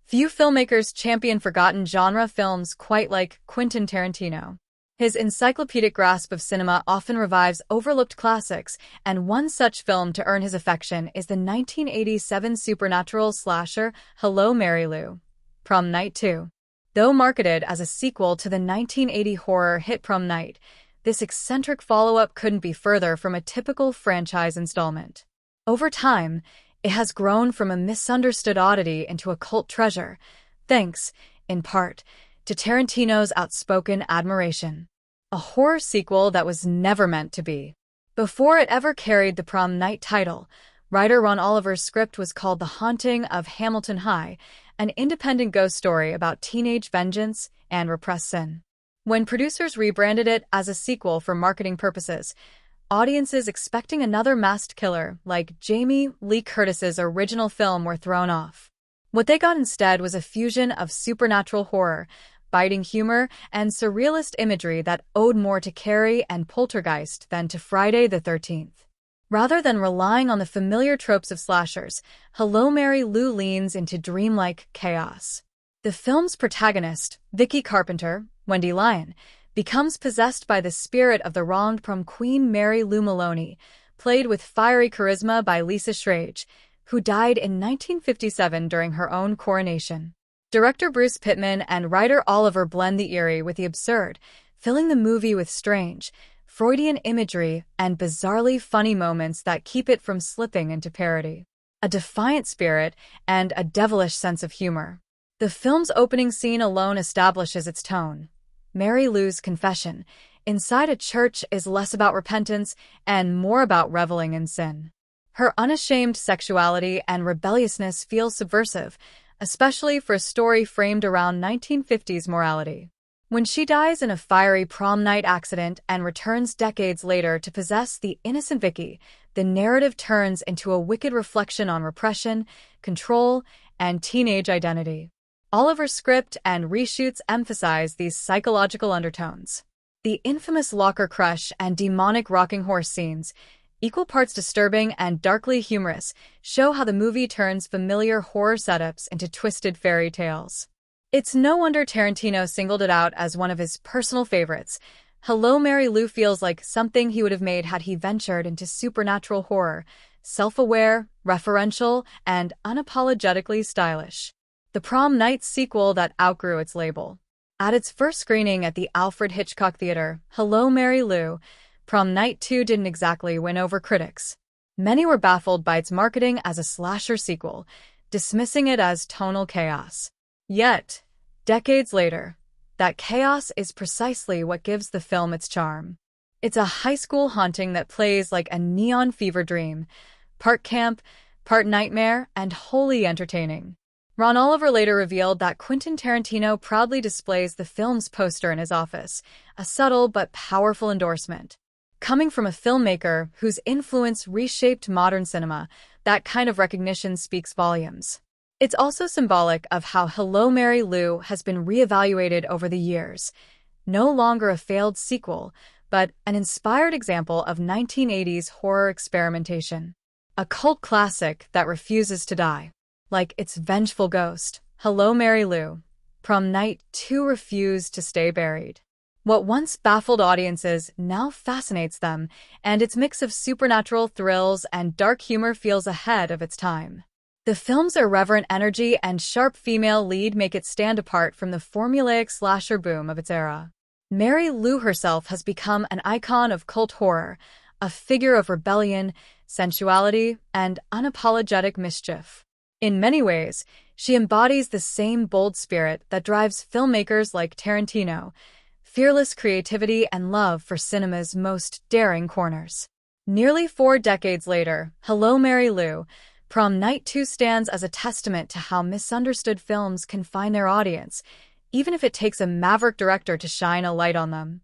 Few filmmakers champion forgotten genre films quite like Quentin Tarantino. His encyclopedic grasp of cinema often revives overlooked classics, and one such film to earn his affection is the 1987 supernatural slasher Hello, Mary Lou. Prom Night II. Though marketed as a sequel to the 1980 horror hit Prom Night, this eccentric follow-up couldn't be further from a typical franchise installment. Over time, it has grown from a misunderstood oddity into a cult treasure, thanks, in part, to Tarantino's outspoken admiration. A horror sequel that was never meant to be. Before it ever carried the Prom Night title, writer Ron Oliver's script was called The Haunting of Hamilton High, an independent ghost story about teenage vengeance and repressed sin. When producers rebranded it as a sequel for marketing purposes, audiences expecting another masked killer like Jamie Lee Curtis's original film were thrown off. What they got instead was a fusion of supernatural horror, biting humor, and surrealist imagery that owed more to Carrie and Poltergeist than to Friday the 13th. Rather than relying on the familiar tropes of slashers, Hello, Mary Lou leans into dreamlike chaos. The film's protagonist, Vicky Carpenter, Wendy Lyon, becomes possessed by the spirit of the wronged prom queen Mary Lou Maloney, played with fiery charisma by Lisa Schrage, who died in 1957 during her own coronation. Director Bruce Pittman and writer Oliver blend the eerie with the absurd, filling the movie with strange, Freudian imagery and bizarrely funny moments that keep it from slipping into parody. A defiant spirit and a devilish sense of humor. The film's opening scene alone establishes its tone. Mary Lou's confession inside a church is less about repentance and more about reveling in sin. Her unashamed sexuality and rebelliousness feel subversive, especially for a story framed around 1950s morality. When she dies in a fiery prom night accident and returns decades later to possess the innocent Vicky, the narrative turns into a wicked reflection on repression, control, and teenage identity. Oliver's script and reshoots emphasize these psychological undertones. The infamous locker crush and demonic rocking horse scenes, equal parts disturbing and darkly humorous, show how the movie turns familiar horror setups into twisted fairy tales. It's no wonder Tarantino singled it out as one of his personal favorites. Hello, Mary Lou feels like something he would have made had he ventured into supernatural horror, self-aware, referential, and unapologetically stylish. The Prom Night sequel that outgrew its label. At its first screening at the Alfred Hitchcock Theater, Hello, Mary Lou, Prom Night II didn't exactly win over critics. Many were baffled by its marketing as a slasher sequel, dismissing it as tonal chaos. Yet, decades later, that chaos is precisely what gives the film its charm. It's a high school haunting that plays like a neon fever dream, part camp, part nightmare, and wholly entertaining. Ron Oliver later revealed that Quentin Tarantino proudly displays the film's poster in his office, a subtle but powerful endorsement. Coming from a filmmaker whose influence reshaped modern cinema, that kind of recognition speaks volumes. It's also symbolic of how Hello, Mary Lou has been reevaluated over the years. No longer a failed sequel, but an inspired example of 1980s horror experimentation. A cult classic that refuses to die. Like its vengeful ghost, Hello, Mary Lou, Prom Night II refused to stay buried. What once baffled audiences now fascinates them, and its mix of supernatural thrills and dark humor feels ahead of its time. The film's irreverent energy and sharp female lead make it stand apart from the formulaic slasher boom of its era. Mary Lou herself has become an icon of cult horror, a figure of rebellion, sensuality, and unapologetic mischief. In many ways, she embodies the same bold spirit that drives filmmakers like Tarantino, fearless creativity and love for cinema's most daring corners. Nearly 4 decades later, Hello, Mary Lou, Prom Night II stands as a testament to how misunderstood films can find their audience, even if it takes a maverick director to shine a light on them.